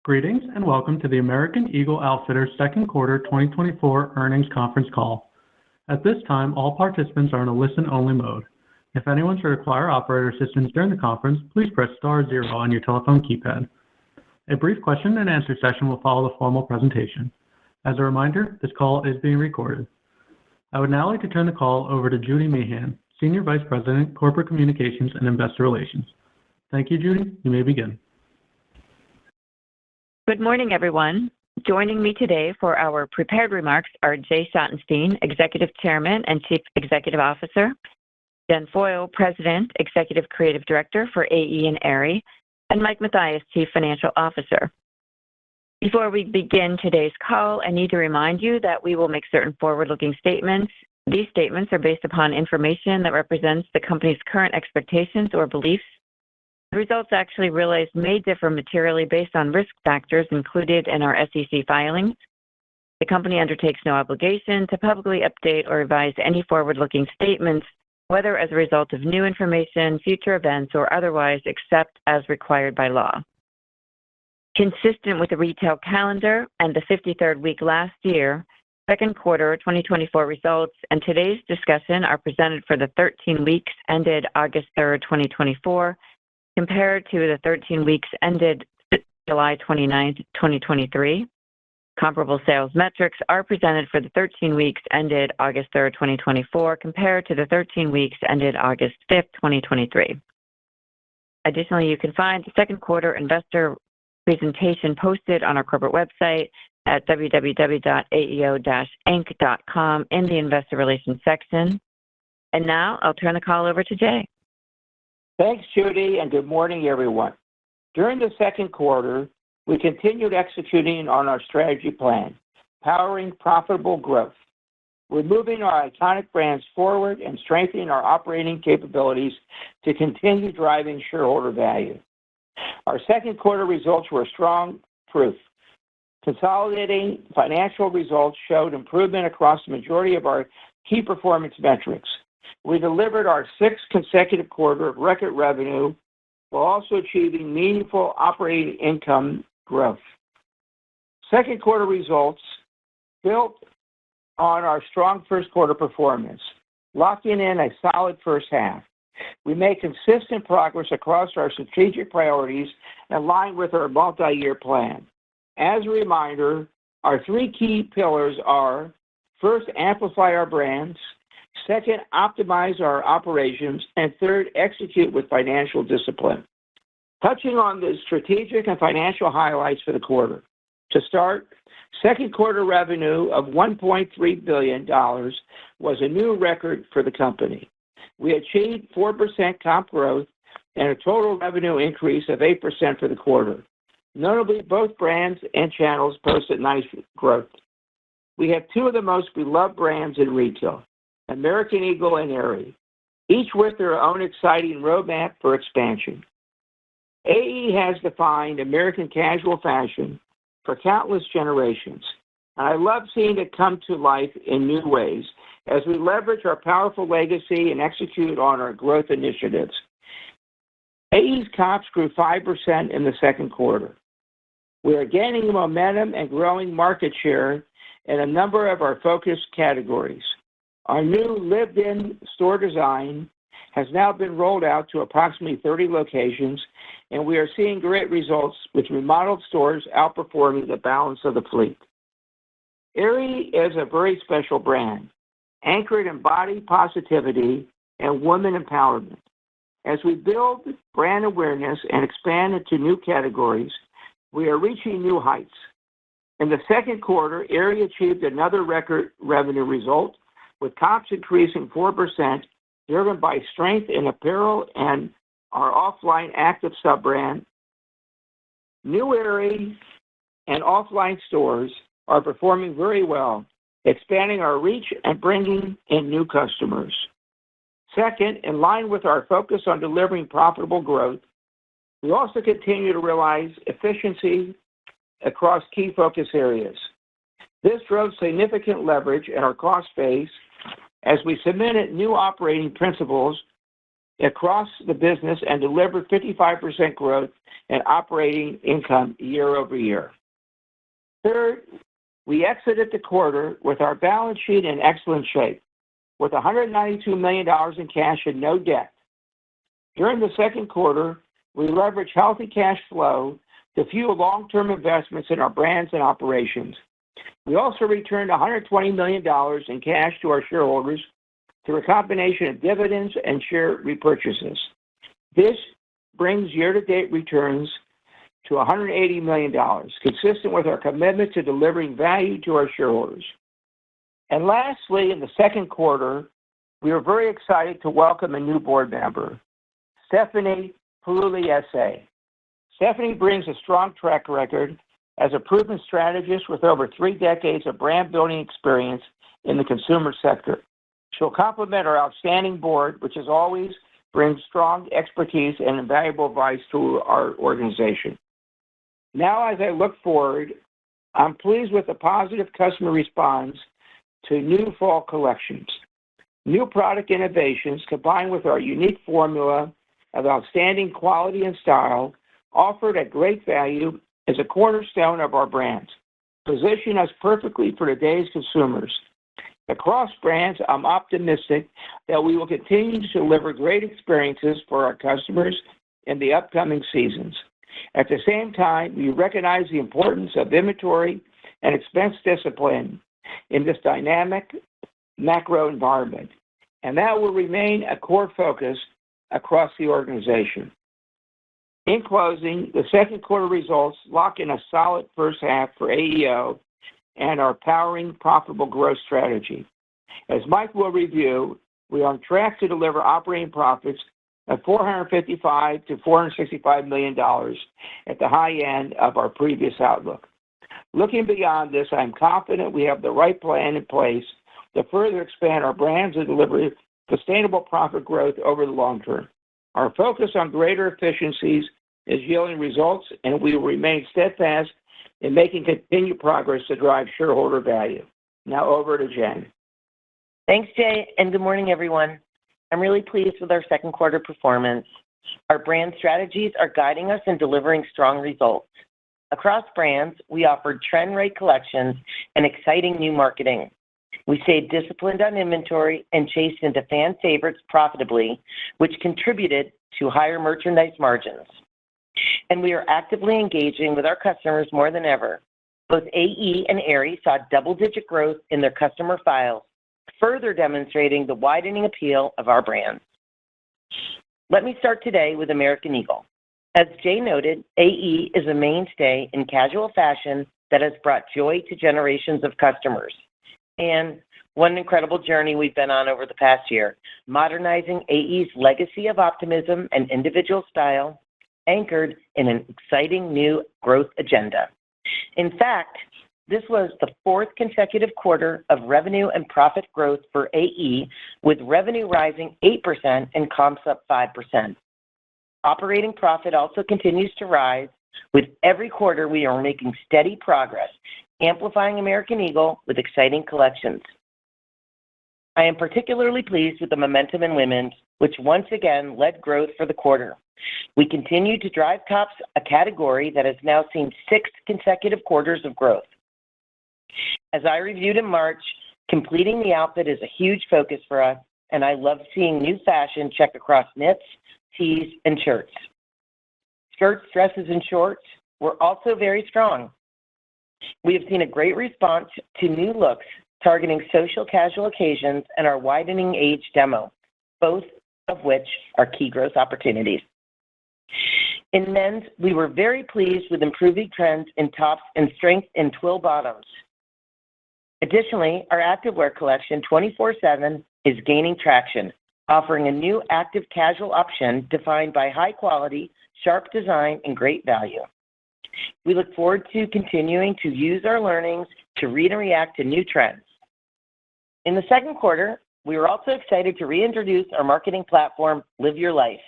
Greetings and welcome to the American Eagle Outfitters second quarter 2024 earnings conference call. At this time, all participants are in a listen-only mode. If anyone should require operator assistance during the conference, please press star zero on your telephone keypad. A brief question and answer session will follow the formal presentation. As a reminder, this call is being recorded. I would now like to turn the call over to Judy Meehan, Senior Vice President, Corporate Communications and Investor Relations. Thank you, Judy. You may begin. Good morning, everyone. Joining me today for our prepared remarks are Jay Schottenstein, Executive Chairman and Chief Executive Officer, Jen Foyle, President, Executive Creative Director for AE and Aerie, and Mike Mathias, Chief Financial Officer. Before we begin today's call, I need to remind you that we will make certain forward-looking statements. These statements are based upon information that represents the company's current expectations or beliefs. The results actually realized may differ materially based on risk factors included in our SEC filings. The company undertakes no obligation to publicly update or revise any forward-looking statements, whether as a result of new information, future events, or otherwise, except as required by law. Consistent with the retail calendar and the 53rd week last year, second quarter 2024 results and today's discussion are presented for the 13 weeks ended August 3rd, 2024, compared to the 13 weeks ended July 29th, 2023. Comparable sales metrics are presented for the 13 weeks ended August 3rd, 2024, compared to the 13 weeks ended August 5th, 2023. Additionally, you can find the second quarter investor presentation posted on our corporate website at www.aeo-inc.com in the Investor Relations section. And now I'll turn the call over to Jay. Thanks, Judy, and good morning, everyone. During the second quarter, we continued executing on our strategy plan, powering profitable growth. We're moving our iconic brands forward and strengthening our operating capabilities to continue driving shareholder value. Our second quarter results were strong proof. Consolidating financial results showed improvement across the majority of our key performance metrics. We delivered our sixth consecutive quarter of record revenue while also achieving meaningful operating income growth. Second quarter results built on our strong first quarter performance, locking in a solid first half. We made consistent progress across our strategic priorities aligned with our multi-year plan. As a reminder, our three key pillars are: first, amplify our brands; second, optimize our operations; and third, execute with financial discipline. Touching on the strategic and financial highlights for the quarter. To start, second quarter revenue of $1.3 billion was a new record for the company. We achieved 4% comp growth and a total revenue increase of 8% for the quarter. Notably, both brands and channels posted nice growth. We have two of the most beloved brands in retail, American Eagle and Aerie, each with their own exciting roadmap for expansion. AE has defined American casual fashion for countless generations, and I love seeing it come to life in new ways as we leverage our powerful legacy and execute on our growth initiatives. AE's comps grew 5% in the second quarter. We are gaining momentum and growing market share in a number of our focus categories. Our new lived-in store design has now been rolled out to approximately 30 locations, and we are seeing great results with remodeled stores outperforming the balance of the fleet. Aerie is a very special brand, anchored in body positivity and women empowerment. As we build brand awareness and expand into new categories, we are reaching new heights. In the second quarter, Aerie achieved another record revenue result, with comps increasing 4%, driven by strength in apparel and our offline active sub-brand. New Aerie and offline stores are performing very well, expanding our reach and bringing in new customers. Second, in line with our focus on delivering profitable growth, we also continue to realize efficiency across key focus areas. This drove significant leverage in our cost base as we cemented new operating principles across the business and delivered 55% growth in operating income year over year. Third, we exited the quarter with our balance sheet in excellent shape, with $192 million in cash and no debt. During the second quarter, we leveraged healthy cash flow to fuel long-term investments in our brands and operations. We also returned $120 million in cash to our shareholders through a combination of dividends and share repurchases. This brings year-to-date returns to $180 million, consistent with our commitment to delivering value to our shareholders. And lastly, in the second quarter, we are very excited to welcome a new board member, Stephanie Pugliese. Stephanie brings a strong track record as a proven strategist with over 3 decades of brand-building experience in the consumer sector. She'll complement our outstanding board, which as always brings strong expertise and invaluable advice to our organization. Now, as I look forward, I'm pleased with the positive customer response to new fall collections. New product innovations, combined with our unique formula of outstanding quality and style, offered at great value as a cornerstone of our brands, position us perfectly for today's consumers. Across brands, I'm optimistic that we will continue to deliver great experiences for our customers in the upcoming seasons. At the same time, we recognize the importance of inventory and expense discipline in this dynamic macro environment, and that will remain a core focus across the organization. In closing, the second quarter results lock in a solid first half for AEO and our Powering Profitable Growth strategy. As Mike will review, we are on track to deliver operating profits of $455 to $465 million at the high end of our previous outlook. Looking beyond this, I'm confident we have the right plan in place to further expand our brands and deliver sustainable profit growth over the long term. Our focus on greater efficiencies is yielding results, and we will remain steadfast in making continued progress to drive shareholder value. Now over to Jen. Thanks, Jay, and good morning, everyone. I'm really pleased with our second quarter performance. Our brand strategies are guiding us in delivering strong results. Across brands, we offered trend-right collections and exciting new marketing. We stayed disciplined on inventory and chased into fan favorites profitably, which contributed to higher merchandise margins. And we are actively engaging with our customers more than ever. Both AE and Aerie saw double-digit growth in their customer files, further demonstrating the widening appeal of our brands. Let me start today with American Eagle. As Jay noted, AE is a mainstay in casual fashion that has brought joy to generations of customers. And what an incredible journey we've been on over the past year, modernizing AE's legacy of optimism and individual style, anchored in an exciting new growth agenda. In fact, this was the 4th consecutive quarter of revenue and profit growth for AE, with revenue rising 8% and comps up 5%. Operating profit also continues to rise. With every quarter, we are making steady progress, amplifying American Eagle with exciting collections. I am particularly pleased with the momentum in women's, which once again led growth for the quarter. We continue to drive tops, a category that has now seen 6 consecutive quarters of growth. As I reviewed in March, completing the outfit is a huge focus for us, and I love seeing new fashion check across knits, tees, and shirts. Skirts, dresses, and shorts were also very strong. We have seen a great response to new looks targeting social casual occasions and our widening age demo, both of which are key growth opportunities. In men's, we were very pleased with improving trends in tops and strength in twill bottoms. Additionally, our activewear collection 24/7 is gaining traction, offering a new active casual option defined by high quality, sharp design, and great value. We look forward to continuing to use our learnings to read and react to new trends. In the second quarter, we were also excited to reintroduce our marketing platform, Live Your Life.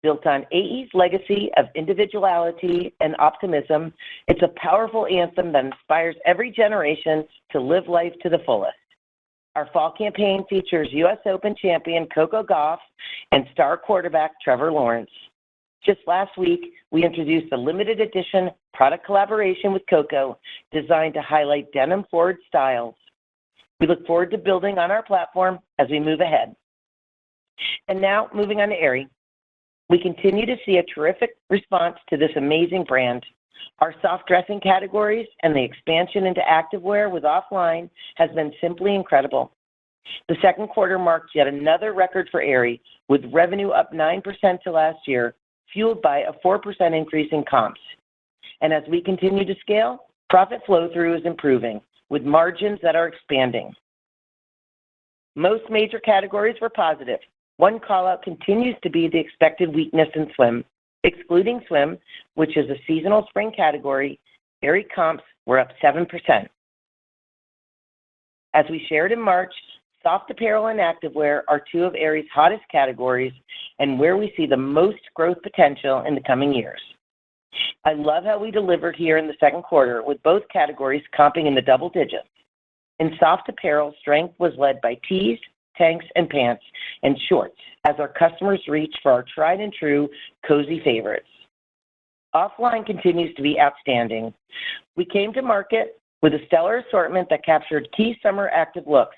Built on AE's legacy of individuality and optimism, it's a powerful anthem that inspires every generation to live life to the fullest. Our fall campaign features U.S. Open champion Coco Gauff and star quarterback Trevor Lawrence. Just last week, we introduced a limited edition product collaboration with Coco designed to highlight denim-forward styles. We look forward to building on our platform as we move ahead. And now, moving on to Aerie. We continue to see a terrific response to this amazing brand. Our soft dressing categories and the expansion into activewear with OFFLINE has been simply incredible. The second quarter marked yet another record for Aerie, with revenue up 9% to last year, fueled by a 4% increase in comps. And as we continue to scale, profit flow-through is improving, with margins that are expanding. Most major categories were positive. One call-out continues to be the expected weakness in swim. Excluding swim, which is a seasonal spring category, Aerie comps were up 7%. As we shared in March, soft apparel and activewear are two of Aerie's hottest categories and where we see the most growth potential in the coming years. I love how we delivered here in the second quarter with both categories comping in the double digits. In soft apparel, strength was led by tees, tanks, and pants, and shorts as our customers reach for our tried and true cozy favorites. OFFLINE continues to be outstanding. We came to market with a stellar assortment that captured key summer active looks,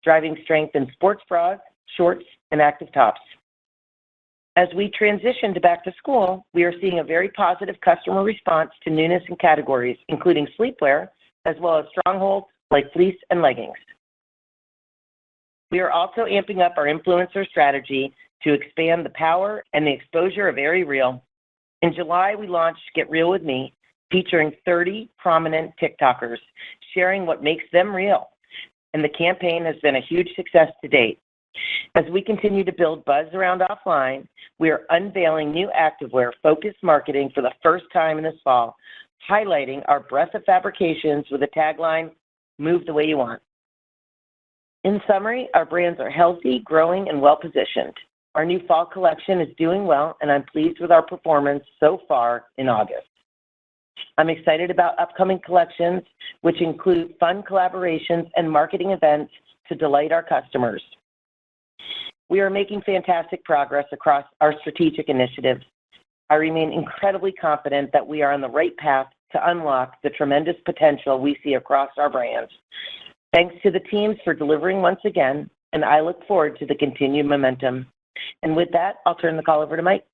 driving strength in sports bras, shorts, and active tops. As we transition to back to school, we are seeing a very positive customer response to newness in categories, including sleepwear, as well as strongholds like fleece and leggings. We are also amping up our influencer strategy to expand the power and the exposure of Aerie Real. In July, we launched Get Real With Me, featuring 30 prominent TikTokers, sharing what makes them real. And the campaign has been a huge success to date. As we continue to build buzz around OFFLINE, we are unveiling new activewear-focused marketing for the first time in this fall, highlighting our breadth of fabrications with the tagline, "Move the way you want." In summary, our brands are healthy, growing, and well-positioned. Our new fall collection is doing well, and I'm pleased with our performance so far in August. I'm excited about upcoming collections, which include fun collaborations and marketing events to delight our customers. We are making fantastic progress across our strategic initiatives. I remain incredibly confident that we are on the right path to unlock the tremendous potential we see across our brands. Thanks to the teams for delivering once again, and I look forward to the continued momentum. And with that, I'll turn the call over to Mike.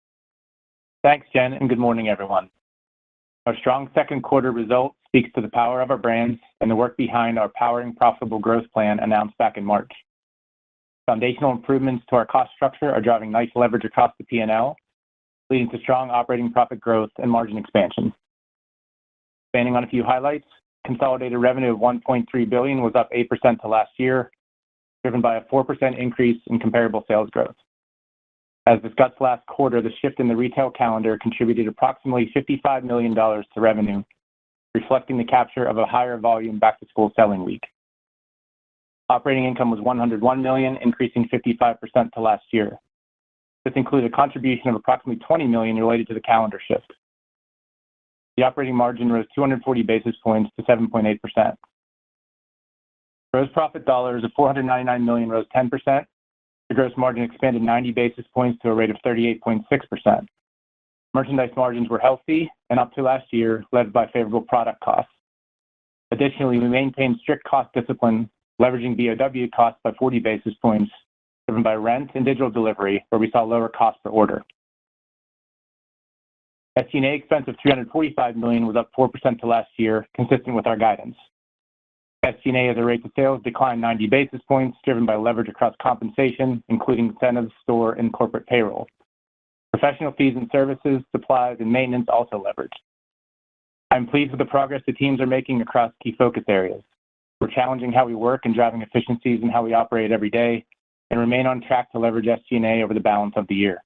Thanks, Jen, and good morning, everyone. Our strong second quarter result speaks to the power of our brands and the work behind our Powering Profitable Growth plan announced back in March. Foundational improvements to our cost structure are driving nice leverage across the P&L, leading to strong operating profit growth and margin expansion. Expanding on a few highlights, consolidated revenue of $1.3 billion was up 8% to last year, driven by a 4% increase in comparable sales growth. As discussed last quarter, the shift in the retail calendar contributed approximately $55 million to revenue, reflecting the capture of a higher volume back-to-school selling week. Operating income was $101 million, increasing 55% to last year. This included a contribution of approximately $20 million related to the calendar shift. The operating margin rose 240 basis points to 7.8%. Gross profit dollars of $499 million rose 10%. The gross margin expanded 90 basis points to a rate of 38.6%. Merchandise margins were healthy and up to last year, led by favorable product costs. Additionally, we maintained strict cost discipline, leveraging BOW costs by 40 basis points, driven by rent and digital delivery, where we saw lower cost per order. SG&A expense of $345 million was up 4% to last year, consistent with our guidance. SG&A as a rate of sales declined 90 basis points, driven by leverage across compensation, including incentives, store, and corporate payroll. Professional fees and services, supplies, and maintenance also leveraged. I'm pleased with the progress the teams are making across key focus areas. We're challenging how we work and driving efficiencies in how we operate every day, and remain on track to leverage SG&A over the balance of the year.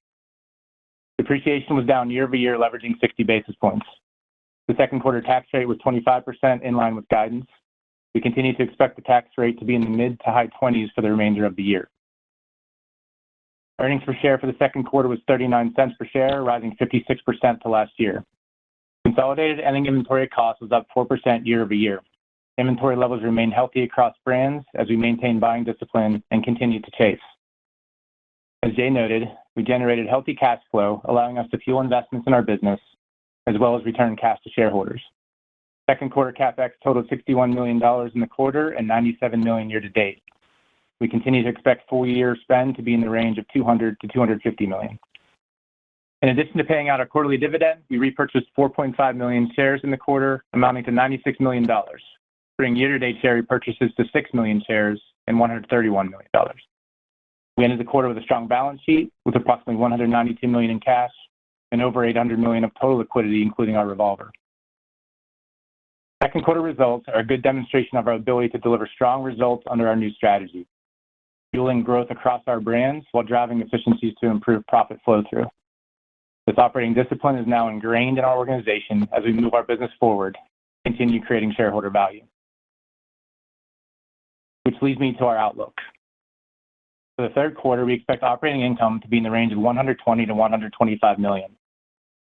Depreciation was down year over year, leveraging 60 basis points. The second quarter tax rate was 25%, in line with guidance. We continue to expect the tax rate to be in the mid to high 20s for the remainder of the year. Earnings per share for the second quarter was 39 cents per share, rising 56% to last year. Consolidated ending inventory cost was up 4% year over year. Inventory levels remain healthy across brands as we maintain buying discipline and continue to chase. As Jay noted, we generated healthy cash flow, allowing us to fuel investments in our business, as well as return cash to shareholders. Second quarter CapEx totaled $61 million in the quarter and $97 million year to date. We continue to expect full year spend to be in the range of $200 to $250 million. In addition to paying out our quarterly dividend, we repurchased 4.5 million shares in the quarter, amounting to $96 million, bringing year-to-date share repurchases to 6 million shares and $131 million. We ended the quarter with a strong balance sheet with approximately $192 million in cash and over $800 million of total liquidity, including our revolver. Second quarter results are a good demonstration of our ability to deliver strong results under our new strategy, fueling growth across our brands while driving efficiencies to improve profit flow through. This operating discipline is now ingrained in our organization as we move our business forward and continue creating shareholder value. Which leads me to our outlook. For the third quarter, we expect operating income to be in the range of $120 to $125 million.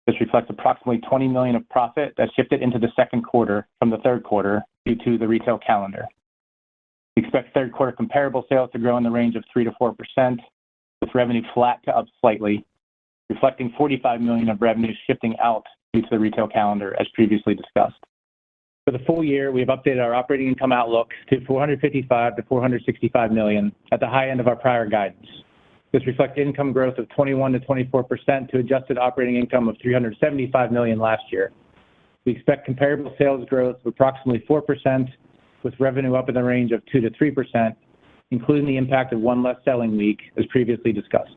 This reflects approximately $20 million of profit that shifted into the second quarter from the third quarter due to the retail calendar. We expect third quarter comparable sales to grow in the range of 3 to 4%, with revenue flat to up slightly, reflecting $45 million of revenue shifting out due to the retail calendar, as previously discussed. For the full year, we have updated our operating income outlook to $455 to $465 million at the high end of our prior guidance. This reflects income growth of 21 to 24% to adjusted operating income of $375 million last year. We expect comparable sales growth of approximately 4%, with revenue up in the range of 2 to 3%, including the impact of one less selling week, as previously discussed.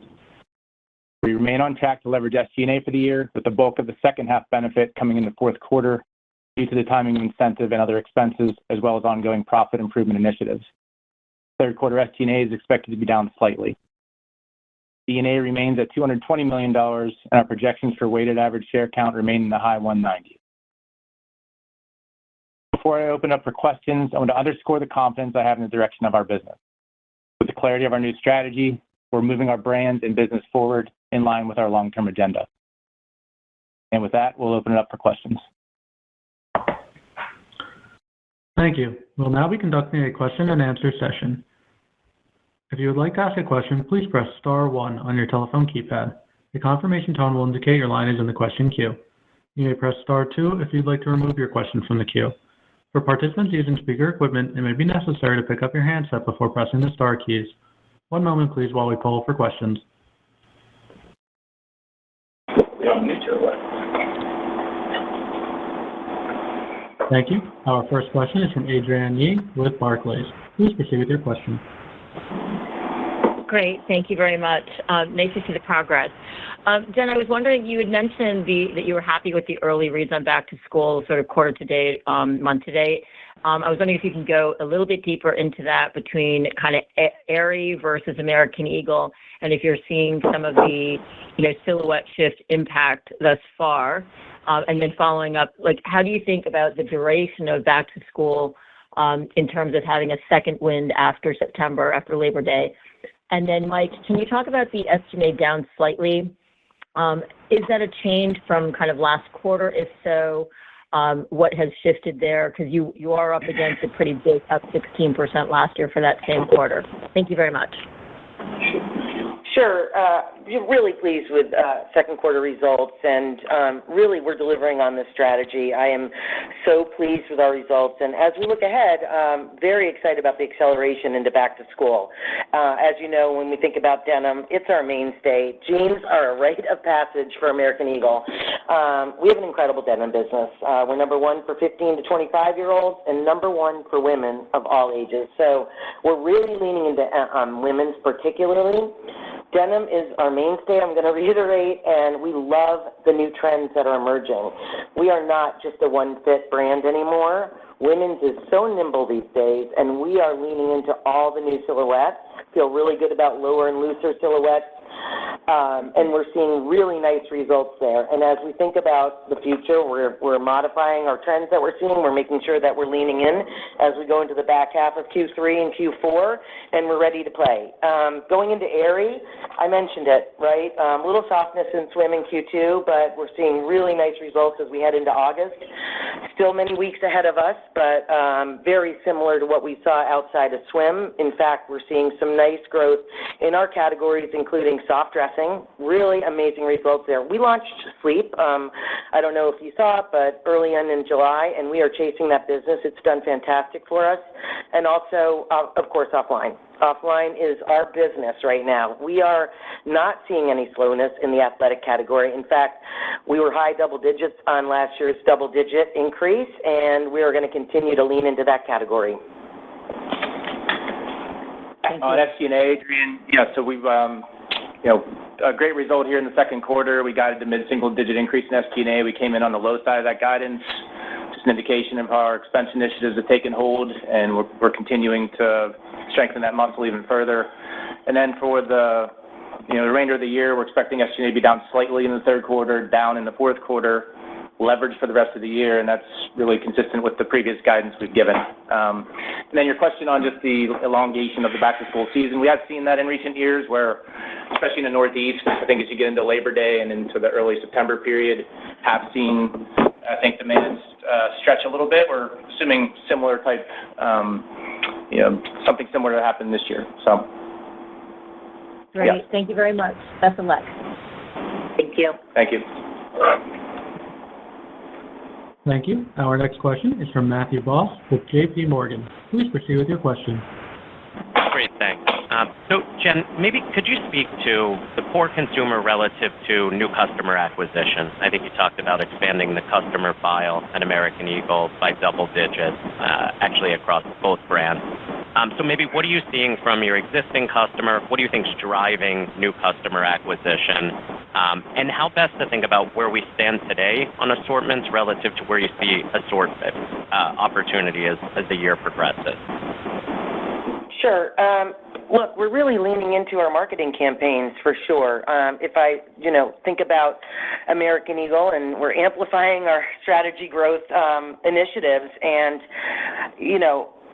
We remain on track to leverage SG&A for the year, with the bulk of the second half benefit coming in the fourth quarter due to the timing of incentive and other expenses, as well as ongoing profit improvement initiatives. Third quarter SG&A is expected to be down slightly. D&A remains at $220 million, and our projections for weighted average share count remain in the high 190s. Before I open up for questions, I want to underscore the confidence I have in the direction of our business. With the clarity of our new strategy, we're moving our brands and business forward in line with our long-term agenda. And with that, we'll open it up for questions. Thank you. We'll now be conducting a question and answer session. If you would like to ask a question, please press star 1 on your telephone keypad. A confirmation tone will indicate your line is in the question queue. You may press star 2 if you'd like to remove your question from the queue. For participants using speaker equipment, it may be necessary to pick up your handset before pressing the star keys. One moment, please, while we poll for questions. Thank you. Our first question is from Adrienne Yih with Barclays. Please proceed with your question. Great. Thank you very much. Nice to see the progress. Jen, I was wondering, you had mentioned that you were happy with the early reads on back to school, sort of quarter to date, month to date. I was wondering if you can go a little bit deeper into that between kind of Aerie versus American Eagle, and if you're seeing some of the, silhouette shift impact thus far. And then following up, how do you think about the duration of back to school in terms of having a second wind after September, after Labor Day? And then, Mike, can you talk about the SG&A down slightly? Is that a change from kind of last quarter? If so, what has shifted there? Because you are up against a pretty big, up 16% last year for that same quarter. Thank you very much. Sure. Really pleased with second quarter results, and really we're delivering on this strategy. I am so pleased with our results, and as we look ahead, very excited about the acceleration into back to school. As you know, when we think about denim, it's our mainstay. Jeans are a rite of passage for American Eagle. We have an incredible denim business. We're number one for 15 to 25-year-olds and number one for women of all ages. So we're really leaning into women's particularly. Denim is our mainstay, I'm going to reiterate, and we love the new trends that are emerging. We are not just a one-fit brand anymore. Women's is so nimble these days, and we are leaning into all the new silhouettes. Feel really good about lower and looser silhouettes. and we're seeing really nice results there. And as we think about the future, we're modifying our trends that we're seeing. We're making sure that we're leaning in as we go into the back half of Q3 and Q4, and we're ready to play. Going into Aerie, I mentioned it, right? A little softness in swim in Q2, but we're seeing really nice results as we head into August. Still many weeks ahead of us, but very similar to what we saw outside of swim. In fact, we're seeing some nice growth in our categories, including soft dressing. Really amazing results there. We launched sleep. I don't know if you saw it, but early in July, and we are chasing that business. It's done fantastic for us. And also, of course, offline. Offline is our business right now. We are not seeing any slowness in the athletic category. In fact, we were high double digits on last year's double-digit increase, and we are going to continue to lean into that category. On SG&A, Adrienne, so we've, a great result here in the second quarter. We guided the mid-single-digit increase in SG&A. We came in on the low side of that guidance. Just an indication of how our expense initiatives have taken hold, and we're continuing to strengthen that muscle even further. And then for the remainder of the year, we're expecting SG&A to be down slightly in the third quarter, down in the fourth quarter, leverage for the rest of the year, and that's really consistent with the previous guidance we've given. And then your question on just the elongation of the back-to-school season, we have seen that in recent years where, especially in the Northeast, I think as you get into Labor Day and into the early September period, have seen, I think, demand stretch a little bit. We're assuming similar type, something similar to happen this year. So, great. Yeah. Thank you very much. Best of luck. Thank you. Thank you. Thank you. Our next question is from Matthew Boss with J.P. Morgan. Please proceed with your question. Great, thanks. So, Jen, maybe could you speak to the core consumer relative to new customer acquisition? I think you talked about expanding the customer file at American Eagle by double digits, actually across both brands. So maybe what are you seeing from your existing customer? What do you think is driving new customer acquisition? And how best to think about where we stand today on assortments relative to where you see assortment opportunity as the year progresses? Sure. Look, we're really leaning into our marketing campaigns for sure. If I, think about American Eagle, and we're amplifying our strategy growth initiatives, and,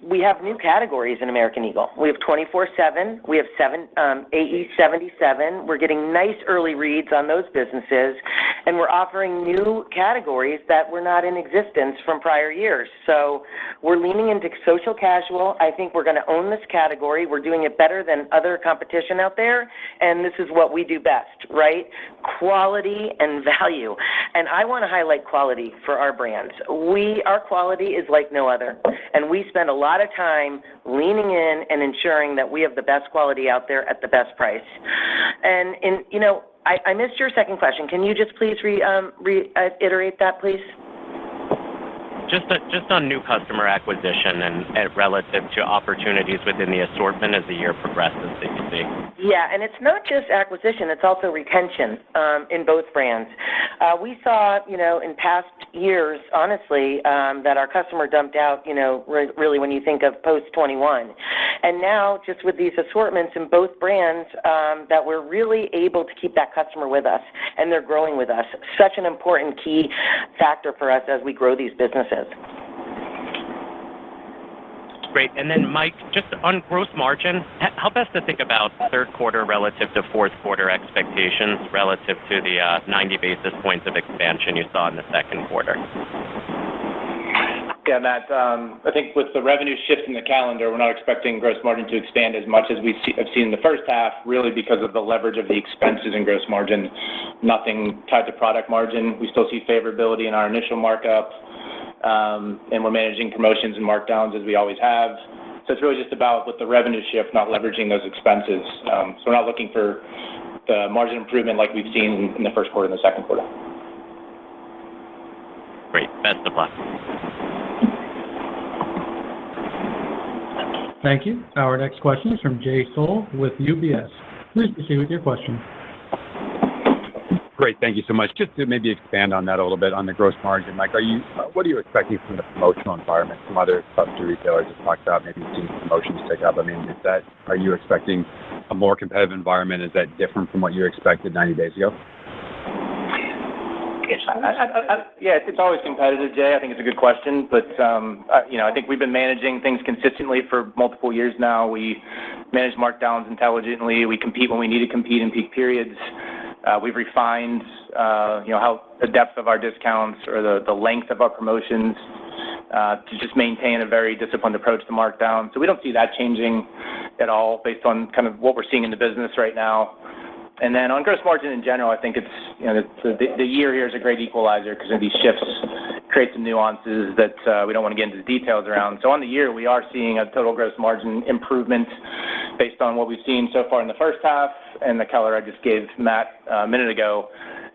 we have new categories in American Eagle. We have 24/7. We have AE77. We're getting nice early reads on those businesses, and we're offering new categories that were not in existence from prior years. So we're leaning into social casual. I think we're going to own this category. We're doing it better than other competition out there, and this is what we do best, right? Quality and value. And I want to highlight quality for our brands. Our quality is like no other, and we spend a lot of time leaning in and ensuring that we have the best quality out there at the best price. And I missed your second question. Can you just please reiterate that, please? Just on new customer acquisition and relative to opportunities within the assortment as the year progresses that you see. Yeah, and it's not just acquisition, it's also retention in both brands. We saw, in past years, honestly, that our customer dumped out, really when you think of post-21. And now, just with these assortments in both brands, that we're really able to keep that customer with us, and they're growing with us. Such an important key factor for us as we grow these businesses. Great. And then, Mike, just on gross margin, how best to think about third quarter relative to fourth quarter expectations relative to the 90 basis points of expansion you saw in the second quarter? Yeah, Matt, I think with the revenue shift in the calendar, we're not expecting gross margin to expand as much as we have seen in the first half, really because of the leverage of the expenses in gross margin, nothing tied to product margin. We still see favorability in our initial markup, and we're managing promotions and markdowns as we always have. So it's really just about with the revenue shift, not leveraging those expenses. So we're not looking for the margin improvement like we've seen in the first quarter and the second quarter. Great. Best of luck. Thank you. Our next question is from Jay Sole with UBS. Please proceed with your question. Great, thank you so much. Just to maybe expand on that a little bit on the gross margin, Mike, what are you expecting from the promotional environment? Some other specialty retailers have talked about maybe seeing promotions pick up. I mean, are you expecting a more competitive environment? Is that different from what you expected 90 days ago? Yeah, it's always competitive, Jay. I think it's a good question, but I think we've been managing things consistently for multiple years now. We manage markdowns intelligently. We compete when we need to compete in peak periods. We've refined, how the depth of our discounts or the length of our promotions to just maintain a very disciplined approach to markdown. So we don't see that changing at all based on kind of what we're seeing in the business right now. And then on gross margin in general, I think it's, the year here is a great equalizer because of these shifts create some nuances that we don't want to get into the details around. So on the year, we are seeing a total gross margin improvement based on what we've seen so far in the first half and the color I just gave Matt a minute ago.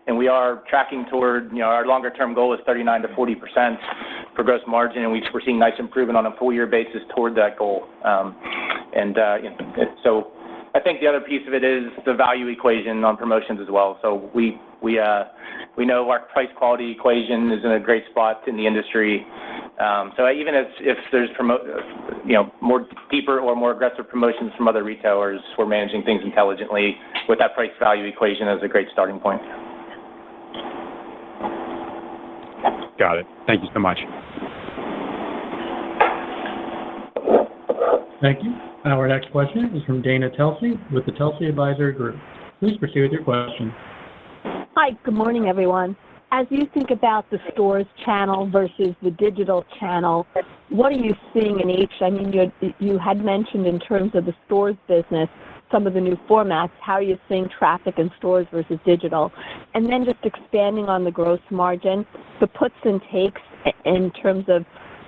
And we are tracking toward, our longer-term goal is 39 to 40% for gross margin, and we're seeing nice improvement on a full-year basis toward that goal. So I think the other piece of it is the value equation on promotions as well. So we know our price-quality equation is in a great spot in the industry. So even if there's more deeper or more aggressive promotions from other retailers, we're managing things intelligently with that price-value equation as a great starting point. Got it. Thank you so much. Thank you. Our next question is from Dana Telsey with the Telsey Advisory Group. Please proceed with your question. Hi, good morning, everyone. As you think about the stores channel versus the digital channel, what are you seeing in each? I mean, you had mentioned in terms of the stores business, some of the new formats, how are you seeing traffic in stores versus digital? And then just expanding on the gross margin, the puts and takes in terms of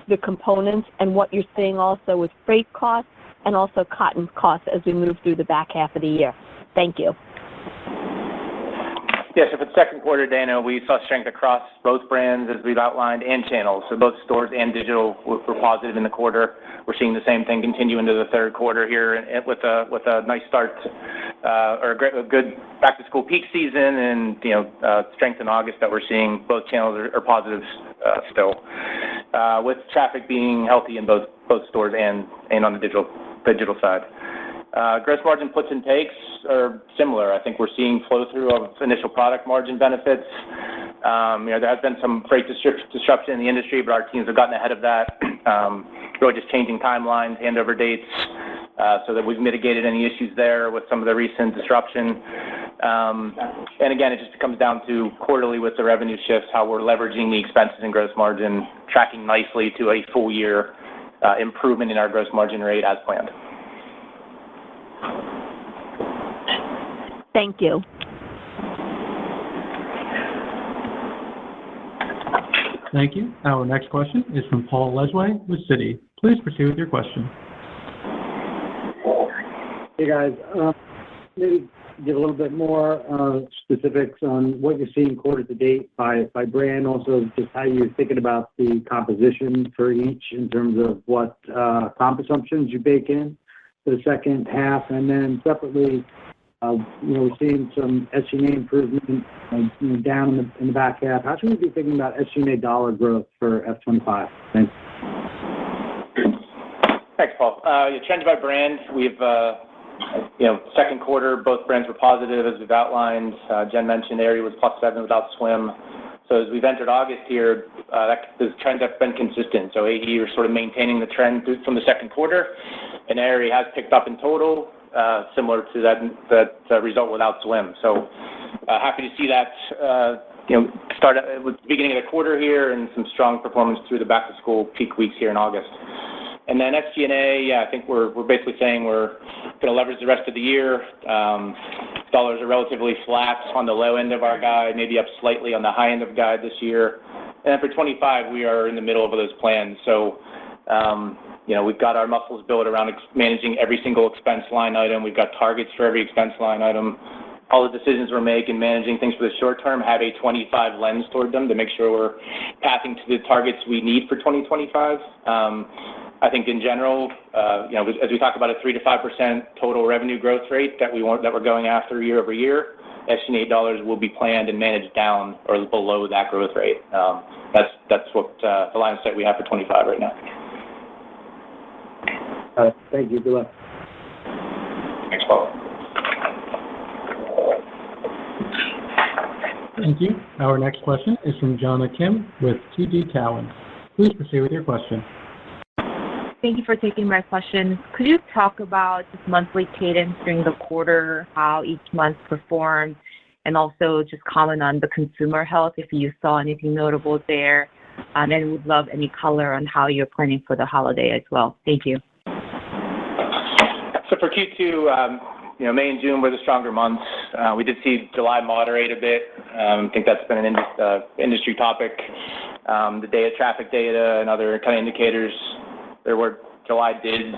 the components and what you're seeing also with freight costs and also cotton costs as we move through the back half of the year. Thank you. Yes, so for the second quarter, Dana, we saw strength across both brands as we've outlined and channels. So both stores and digital were positive in the quarter. We're seeing the same thing continue into the third quarter here with a nice start or a good back-to-school peak season and strength in August that we're seeing. Both channels are positive still, with traffic being healthy in both stores and on the digital side. Gross margin puts and takes are similar. I think we're seeing flow-through of initial product margin benefits. There has been some freight disruption in the industry, but our teams have gotten ahead of that, really just changing timelines, handover dates, so that we've mitigated any issues there with some of the recent disruption. And again, it just comes down to quarterly with the revenue shifts, how we're leveraging the expenses and gross margin, tracking nicely to a full-year improvement in our gross margin rate as planned. Thank you. Thank you. Our next question is from Paul Lejuez with Citi. Please proceed with your question. Hey, guys. Maybe give a little bit more specifics on what you're seeing quarter to date by brand, also just how you're thinking about the composition for each in terms of what comp assumptions you bake in for the second half. And then separately, we're seeing some SG&A improvement down in the back half. How should we be thinking about SG&A dollar growth for F25? Thanks. Thanks, Paul. Trends by brand, we've, second quarter, both brands were positive as we've outlined. Jen mentioned Aerie was +7 without swim. So as we've entered August here, the trends have been consistent. So AE are sort of maintaining the trend from the second quarter, and Aerie has picked up in total, similar to that result without swim. So happy to see that start with the beginning of the quarter here and some strong performance through the back-to-school peak weeks here in August. And then SG&A, I think we're basically saying we're going to leverage the rest of the year. Dollars are relatively flat on the low end of our guide, maybe up slightly on the high end of guide this year. And then for 25, we are in the middle of those plans. So, we've got our muscles built around managing every single expense line item. We've got targets for every expense line item. All the decisions we're making, managing things for the short term, have a 25 lens toward them to make sure we're passing to the targets we need for 2025. I think in general, as we talk about a 3 to 5% total revenue growth rate that we're going after year over year, SG&A dollars will be planned and managed down or below that growth rate. That's what the line of sight we have for 25 right now. Thank you. Good luck. Thanks, Paul. Thank you. Our next question is from Jonna Kim with TD Cowen. Please proceed with your question. Thank you for taking my question. Could you talk about just monthly cadence during the quarter, how each month performed, and also just comment on the consumer health, if you saw anything notable there? And would love any color on how you're planning for the holiday as well. Thank you. So for Q2, May and June were the stronger months. We did see July moderate a bit. I think that's been an industry topic. The traffic data and other kind of indicators, July did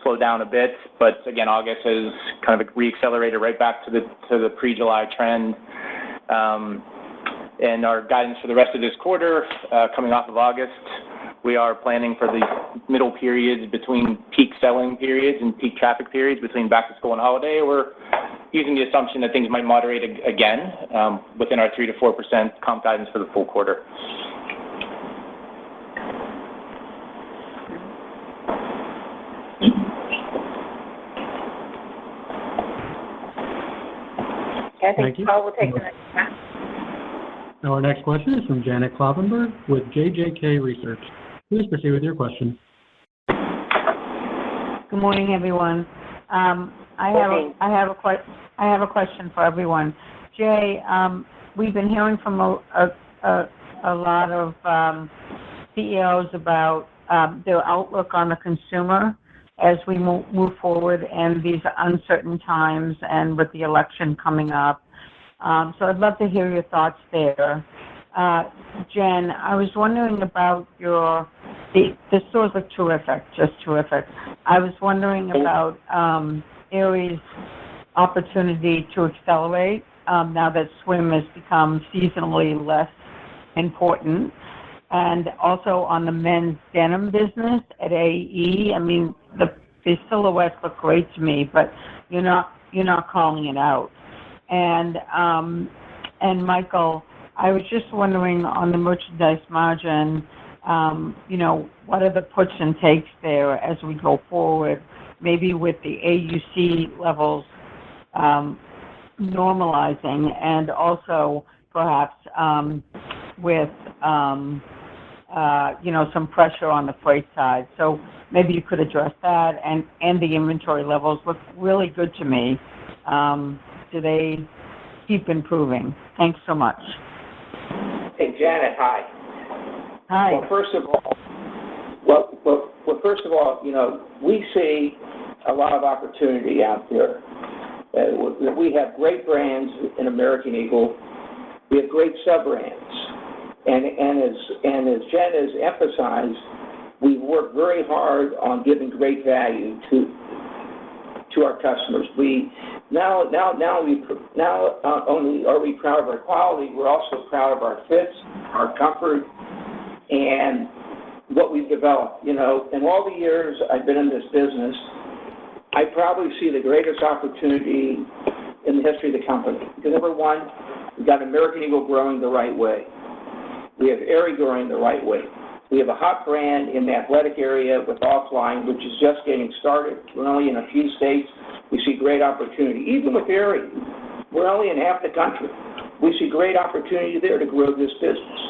slow down a bit, but again, August has kind of reaccelerated right back to the pre-July trend. And our guidance for the rest of this quarter, coming off of August, we are planning for the middle periods between peak selling periods and peak traffic periods between back to school and holiday. We're using the assumption that things might moderate again within our 3 to 4% comp guidance for the full quarter. Thank you. Paul will take the next one. Our next question is from Janet Kloppenburg with JJK Research. Please proceed with your question. Good morning, everyone. I have a question for everyone. Jay, we've been hearing from a lot of CEOs about their outlook on the consumer as we move forward in these uncertain times and with the election coming up. So I'd love to hear your thoughts there. Jen, I was wondering about the stores look terrific, just terrific. I was wondering about Aerie's opportunity to accelerate now that swim has become seasonally less important. And also on the men's denim business at AE, I mean, the silhouettes look great to me, but you're not calling it out. And Michael, I was just wondering on the merchandise margin, what are the puts and takes there as we go forward, maybe with the AUC levels normalizing, and also perhaps with some pressure on the freight side. So maybe you could address that, and the inventory levels look really good to me. Do they keep improving? Thanks so much. Hey, Janet, hi. Hi. Well, first of all, we see a lot of opportunity out there. We have great brands in American Eagle. We have great sub-brands. And as Jen has emphasized, we work very hard on giving great value to our customers. Not only are we proud of our quality, we're also proud of our fits, our comfort, and what we've developed. In all the years I've been in this business, I probably see the greatest opportunity in the history of the company. Because number one, we've got American Eagle growing the right way. We have Aerie growing the right way. We have a hot brand in the athletic area with Offline, which is just getting started. We're only in a few states. We see great opportunity. Even with Aerie, we're only in half the country. We see great opportunity there to grow this business.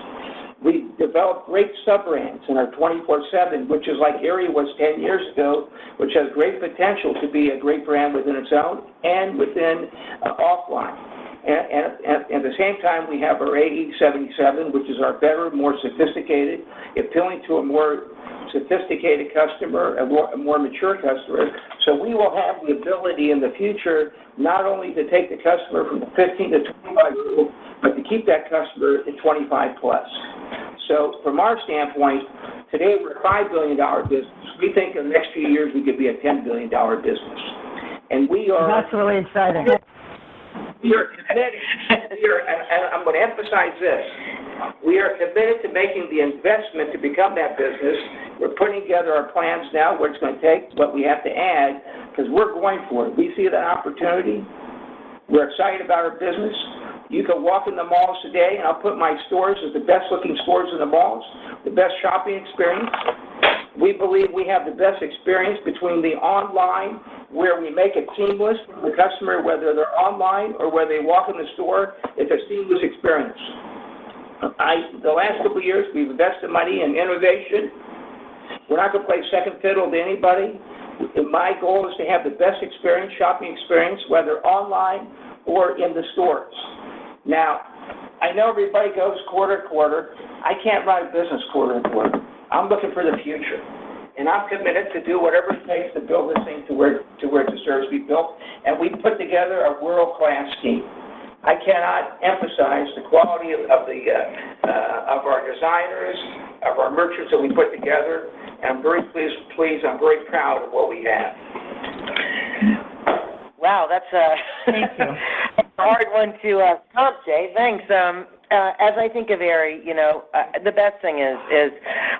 We've developed great sub-brands in our 24/7, which is like Aerie was 10 years ago, which has great potential to be a great brand within its own and within Offline. And at the same time, we have our AE77, which is our better, more sophisticated, appealing to a more sophisticated customer, a more mature customer. So we will have the ability in the future not only to take the customer from the 15 to 25 group, but to keep that customer at 25 plus. So from our standpoint, today we're a $5 billion business. We think in the next few years we could be a $10 billion business. And we are... That's really exciting. We are committed, and I'm going to emphasize this, we are committed to making the investment to become that business, We're putting together our plans now, what it's going to take, what we have to add, because we're going for it. We see that opportunity. We're excited about our business. You can walk in the malls today, and I'll put my stores as the best-looking stores in the malls, the best shopping experience. We believe we have the best experience between the online, where we make it seamless for the customer, whether they're online or whether they walk in the store. It's a seamless experience. The last couple of years, we've invested money in innovation. We're not going to play second fiddle to anybody. My goal is to have the best experience, shopping experience, whether online or in the stores. Now, I know everybody goes quarter to quarter. I can't run a business quarter to quarter. I'm looking for the future. And I'm committed to do whatever it takes to build this thing to where it deserves to be built. And we put together a world-class team. I cannot emphasize the quality of our designers, of our merchants that we put together. And I'm very pleased. I'm very proud of what we have. Wow, that's Thank you. a hard one to comp, Jay. Thanks. As I think of Aerie, the best thing is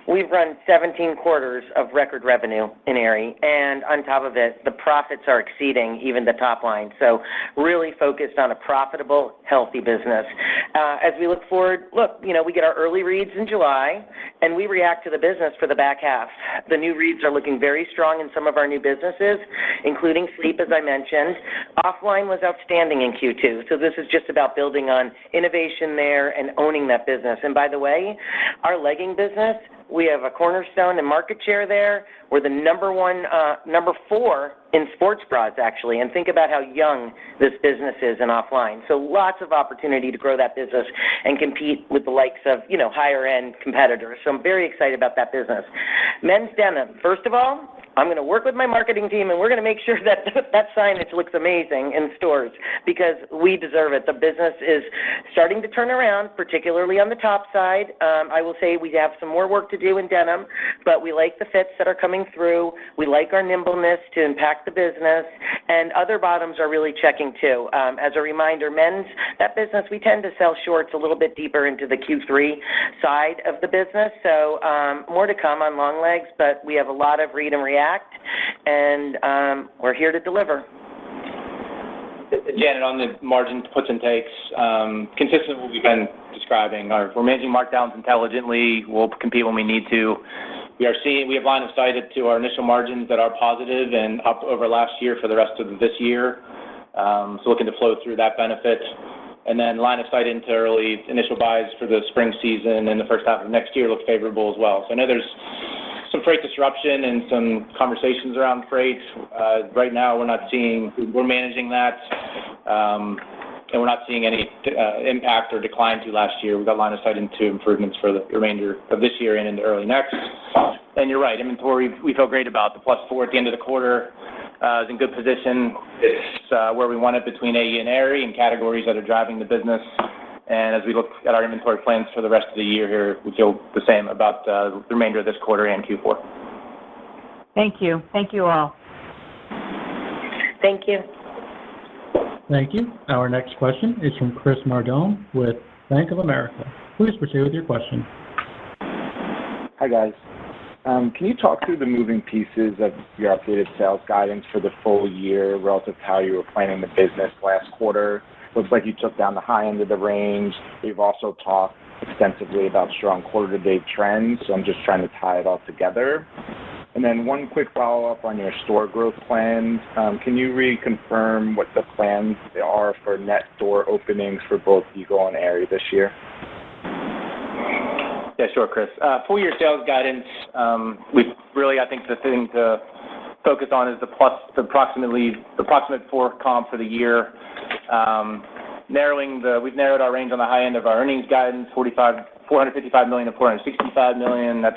we've run 17 quarters of record revenue in Aerie, and on top of it, the profits are exceeding even the top line. So really focused on a profitable, healthy business. As we look forward, we get our early reads in July, and we react to the business for the back half. The new reads are looking very strong in some of our new businesses, including sleep, as I mentioned. Offline was outstanding in Q2, so this is just about building on innovation there and owning that business. And by the way, our legging business, we have a cornerstone in market share there. We're the number 4 in sports bras, actually, and think about how young this business is in offline. So lots of opportunity to grow that business and compete with the likes of, higher-end competitors. So I'm very excited about that business. Men's denim, first of all, I'm going to work with my marketing team, and we're going to make sure that that signage looks amazing in stores because we deserve it. The business is starting to turn around, particularly on the top side. I will say we have some more work to do in denim, but we like the fits that are coming through. We like our nimbleness to impact the business, and other bottoms are really checking too. As a reminder, men's, that business, we tend to sell shorts a little bit deeper into the Q3 side of the business, so more to come on long legs, but we have a lot of read and react, and we're here to deliver. Janet, on the margin puts and takes, consistent with what we've been describing. We're managing markdowns intelligently. We'll compete when we need to. We have line of sight to our initial margins that are positive and up over last year for the rest of this year. So looking to flow through that benefit. And then line of sight into early initial buys for the spring season and the first half of next year look favorable as well. So I know there's some freight disruption and some conversations around freight. Right now, we're managing that, and we're not seeing any impact or decline to last year. We've got line of sight into improvements for the remainder of this year and into early next. And you're right, inventory, we feel great about. The +4 at the end of the quarter is in good position. It's where we want it between AE and Aerie and categories that are driving the business. And as we look at our inventory plans for the rest of the year here, we feel the same about the remainder of this quarter and Q4. Thank you. Thank you all. Thank you. Thank you. Our next question is from Chris Mardone with Bank of America. Please proceed with your question. Hi, guys. Can you talk through the moving pieces of your updated sales guidance for the full year relative to how you were planning the business last quarter? Looks like you took down the high end of the range. We've also talked extensively about strong quarter-to-date trends, so I'm just trying to tie it all together. And then one quick follow-up on your store growth plans. Can you reconfirm what the plans are for net store openings for both Eagle and Aerie this year? Yeah, sure, Chris. Full-year sales guidance, I think the thing to focus on is the approximate 4 comp for the year. We've narrowed our range on the high end of our earnings guidance, $455 million to $465 million. That's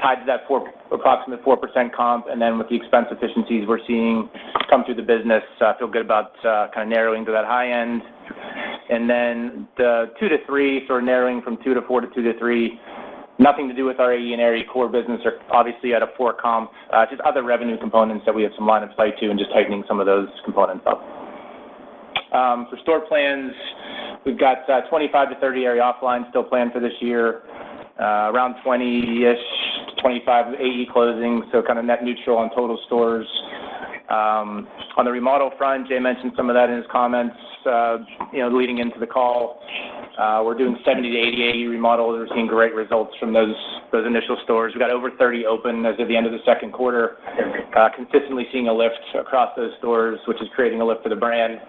tied to that approximate 4% comp, and then with the expense efficiencies we're seeing come through the business, I feel good about kind of narrowing to that high end. And then the 2 to 3, sort of narrowing from 2 to 4 to 2 to 3. Nothing to do with our AE and Aerie core business, or obviously at a 4 comp, just other revenue components that we have some line of sight to and just tightening some of those components up. For store plans, we've got 25 to 30 Aerie offline still planned for this year, around 20-ish to 25 AE closings, so kind of net neutral on total stores. On the remodel front, Jay mentioned some of that in his comments, leading into the call. We're doing 70 to 80 AE remodels. We're seeing great results from those initial stores. We got over 30 open as of the end of the second quarter, consistently seeing a lift across those stores, which is creating a lift for the brand.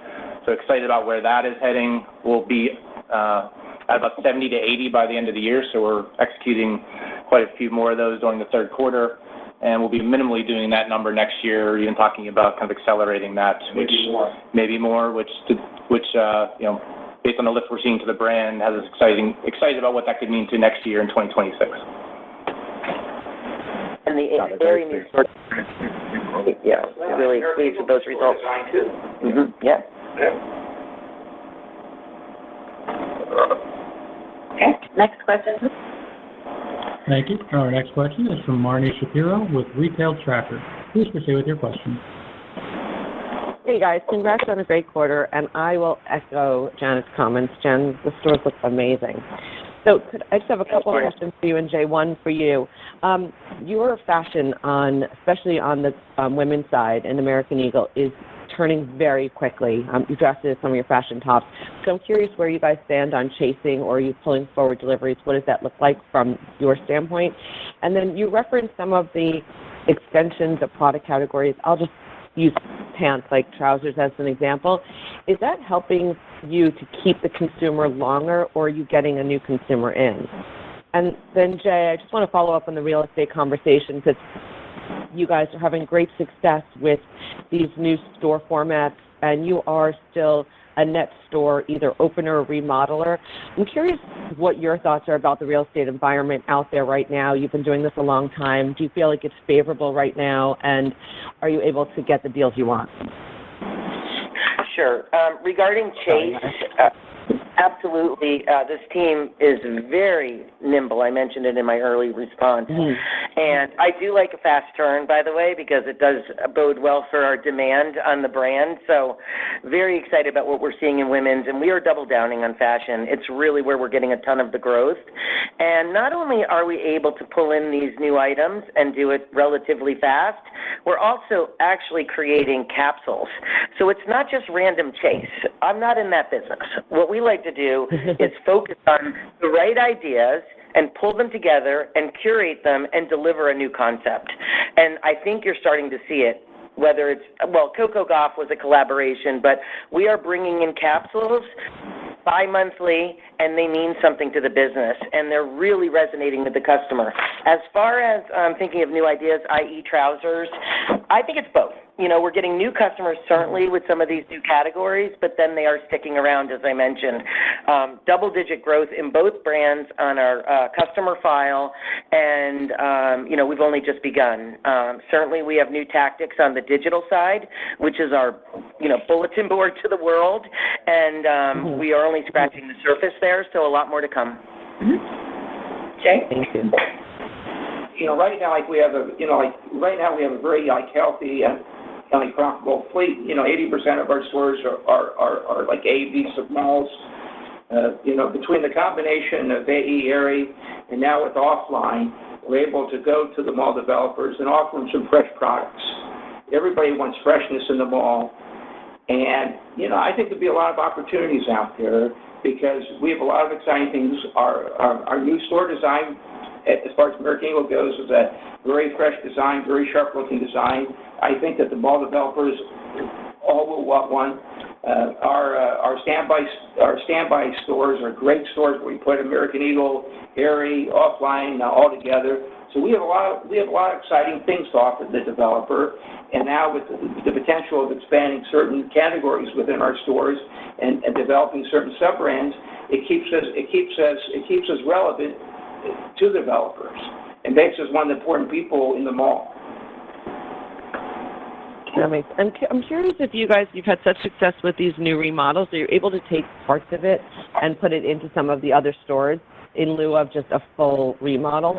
So excited about where that is heading. We'll be at about 70 to 80 by the end of the year, so we're executing quite a few more of those during the third quarter. And we'll be minimally doing that number next year, or even talking about kind of accelerating that, maybe more, which based on the lift we're seeing to the brand, has us excited about what that could mean to next year in 2026. And the very new store, yeah, really pleased with those results. Mm-hmm. Yeah. Okay. Next question. Thank you. Our next question is from Marnie Shapiro with Untitled Chapter. Please proceed with your question. Hey guys, congrats on a great quarter, and I will echo Janet's comments. Jen, the stores look amazing. So I just have a couple of questions for you, and Jay, one for you. Your fashion, especially on the women's side in American Eagle, is turning very quickly. You drafted some of your fashion tops. So I'm curious where you guys stand on chasing, or are you pulling forward deliveries? What does that look like from your standpoint? And then you referenced some of the extensions of product categories. I'll just use pants like trousers as an example. Is that helping you to keep the consumer longer, or are you getting a new consumer in? And then Jay, I just want to follow up on the real estate conversation, because you guys are having great success with these new store formats, and you are still a net store, either opener or remodeler. I'm curious what your thoughts are about the real estate environment out there right now. You've been doing this a long time. Do you feel like it's favorable right now, and are you able to get the deals you want? Sure. Regarding Chase, absolutely. This team is very nimble. I mentioned it in my early response. Mm-hmm. And I do like a fast turn, by the way, because it does bode well for our demand on the brand. So very excited about what we're seeing in women's, and we are double downing on fashion. It's really where we're getting a ton of the growth. And not only are we able to pull in these new items and do it relatively fast, we're also actually creating capsules. So it's not just random chase. I'm not in that business. What we like to do is focus on the right ideas and pull them together and curate them and deliver a new concept. And I think you're starting to see it, whether it's, Coco Gauff was a collaboration, but we are bringing in capsules bi-monthly, and they mean something to the business, and they're really resonating with the customer. As far as thinking of new ideas, i.e. trousers, I think it's both. We're getting new customers, certainly, with some of these new categories, but then they are sticking around, as I mentioned. Double-digit growth in both brands on our customer file, and, we've only just begun. Certainly, we have new tactics on the digital side, which is our, bulletin board to the world, and we are only scratching the surface there, so a lot more to come. Mm-hmm. Jay? Thank you. Right now, we have a very healthy and profitable fleet. 80% of our stores are like A, B malls. Between the combination of AE, Aerie, and now with offline, we're able to go to the mall developers and offer them some fresh products. Everybody wants freshness in the mall. And, I think there'll be a lot of opportunities out there because we have a lot of exciting things. Our new store design, as far as American Eagle goes, is a very fresh design, very sharp-looking design. I think that the mall developers all will want one. Our standby stores are great stores where we put American Eagle, Aerie, offline all together. So we have a lot of exciting things to offer the developer. And now with the potential of expanding certain categories within our stores and developing certain sub-brands, it keeps us relevant to developers and makes us one of the important people in the mall. I'm curious if you've had such success with these new remodels, are you able to take parts of it and put it into some of the other stores in lieu of just a full remodel?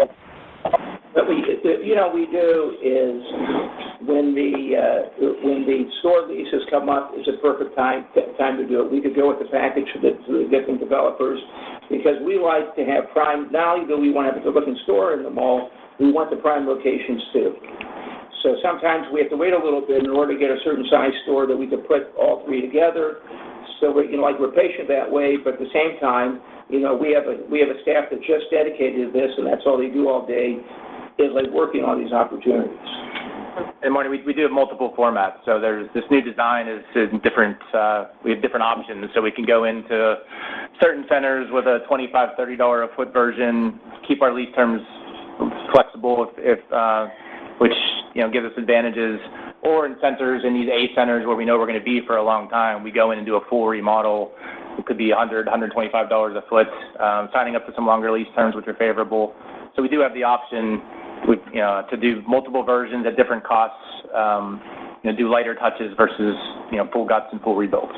What we do is when the store leases come up, is a perfect time to do it. We could go with the package to the different developers because we like to have prime. Not only do we want to have a good-looking store in the mall, we want the prime locations too. So sometimes we have to wait a little bit in order to get a certain size store that we could put all three together. So we're, we're patient that way, but at the same time, we have a staff that's just dedicated to this, and that's all they do all day, is like working on these opportunities. And Marty, we do have multiple formats. So there's this new design is different. We have different options, so we can go into certain centers with a $25, $30 a foot version, keep our lease terms flexible if which gives us advantages. Or in centers, in these A centers where we know we're going to be for a long time, we go in and do a full remodel. It could be $100, $125 a foot, signing up to some longer lease terms, which are favorable. So we do have the option, to do multiple versions at different costs. Do lighter touches versus full guts and full rebuilds.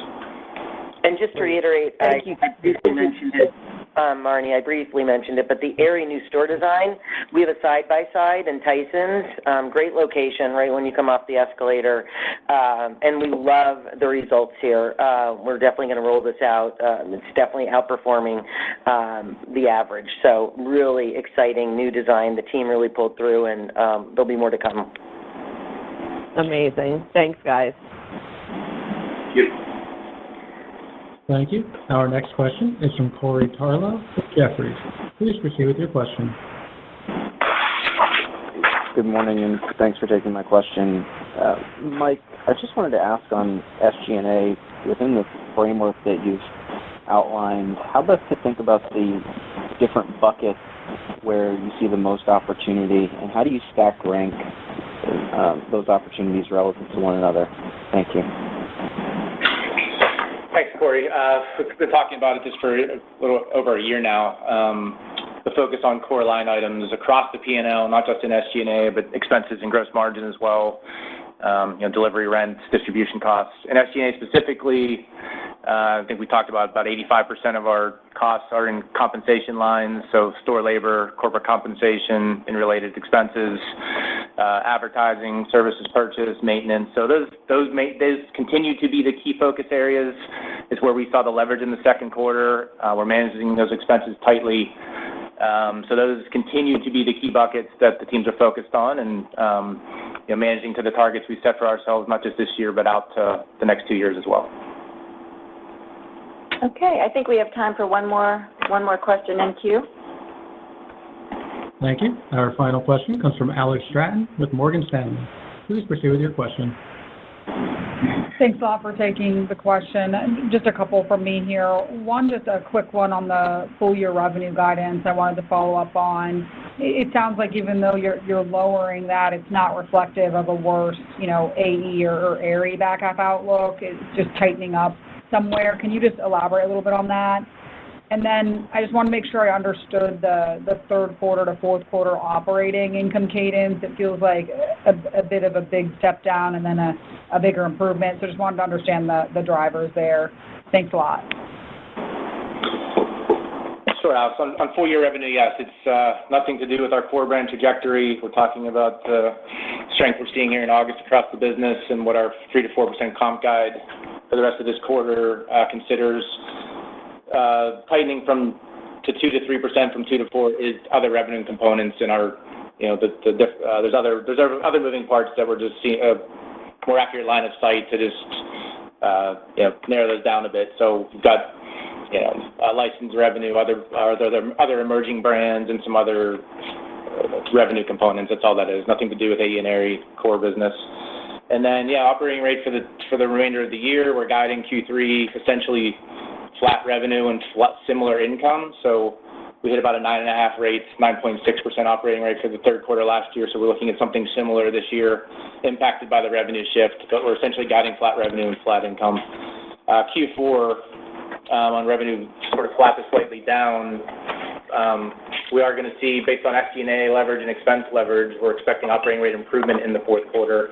And just to reiterate, I briefly mentioned it, Marnie, I briefly mentioned it, but the Aerie new store design, we have a side-by-side in Tysons, great location right when you come off the escalator, and we love the results here. We're definitely going to roll this out. It's definitely outperforming the average, so really exciting new design. The team really pulled through, and there'll be more to come. Amazing. Thanks, guys. Thank you. Thank you. Our next question is from Corey Tarlow with Jefferies. Please proceed with your question. Good morning, and thanks for taking my question. Mike, I just wanted to ask on SG&A, within the framework that you've outlined, how best to think about the different buckets where you see the most opportunity, and how do you stack rank those opportunities relative to one another? Thank you. Thanks, Corey. We've been talking about it just for a little over a year now. The focus on core line items across the P&L, not just in SG&A, but expenses and gross margin as well. Delivery, rent, distribution costs. In SG&A specifically, I think we talked about 85% of our costs are in compensation lines, so store labor, corporate compensation, and related expenses, advertising, services purchased, maintenance. So those continue to be the key focus areas. It's where we saw the leverage in the second quarter. We're managing those expenses tightly. So those continue to be the key buckets that the teams are focused on, and managing to the targets we set for ourselves, not just this year, but out to the next 2 years as well. Okay, I think we have time for one more question in queue. Thank you. Our final question comes from Alex Stratton with Morgan Stanley. Please proceed with your question. Thanks a lot for taking the question. Just a couple from me here. One, just a quick one on the full year revenue guidance I wanted to follow up on. It sounds like even though you're lowering that, it's not reflective of a worse, AE or Aerie back half outlook. It's just tightening up somewhere. Can you just elaborate a little bit on that? And then I just want to make sure I understood the third quarter to fourth quarter operating income cadence. It feels like a bit of a big step down and then a bigger improvement. So just wanted to understand the drivers there. Thanks a lot. Sure, Alex. On full year revenue, yes, it's nothing to do with our core brand trajectory. We're talking about the strength we're seeing here in August across the business and what our 3 to 4% comp guide for the rest of this quarter considers. Tightening to 2 to 3% from 2 to 4 is other revenue components in our, there's other moving parts that we're just seeing a more accurate line of sight to just narrow those down a bit. So we've got licensed revenue, other emerging brands, and some other revenue components. That's all that is. Nothing to do with AE and Aerie core business. And then operating rate for the remainder of the year, we're guiding Q3 essentially flat revenue and similar income. So we hit about a 9.6% operating rate for the third quarter last year. So we're looking at something similar this year, impacted by the revenue shift, but we're essentially guiding flat revenue and flat income. Q4 on revenue sort of flat to slightly down. We are going to see, based on SG&A leverage and expense leverage, we're expecting operating rate improvement in the fourth quarter.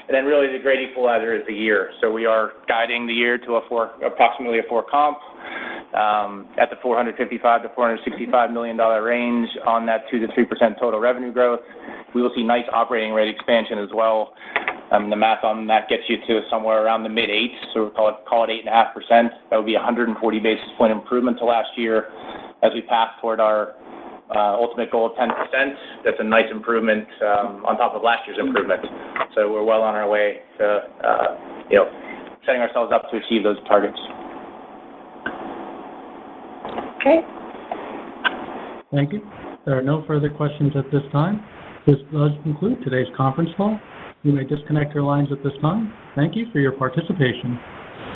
And then really the great equalizer is the year. So we are guiding the year to approximately a 4 comp at the $455 to $465 million range on that 2 to 3% total revenue growth. We will see nice operating rate expansion as well. The math on that gets you to somewhere around the mid-8s, so we'll call it 8.5%. That would be 140 basis point improvement to last year as we pass toward our ultimate goal of 10%. That's a nice improvement on top of last year's improvement. So we're well on our way to, setting ourselves up to achieve those targets. Okay. Thank you. There are no further questions at this time. This does conclude today's conference call. You may disconnect your lines at this time. Thank you for your participation.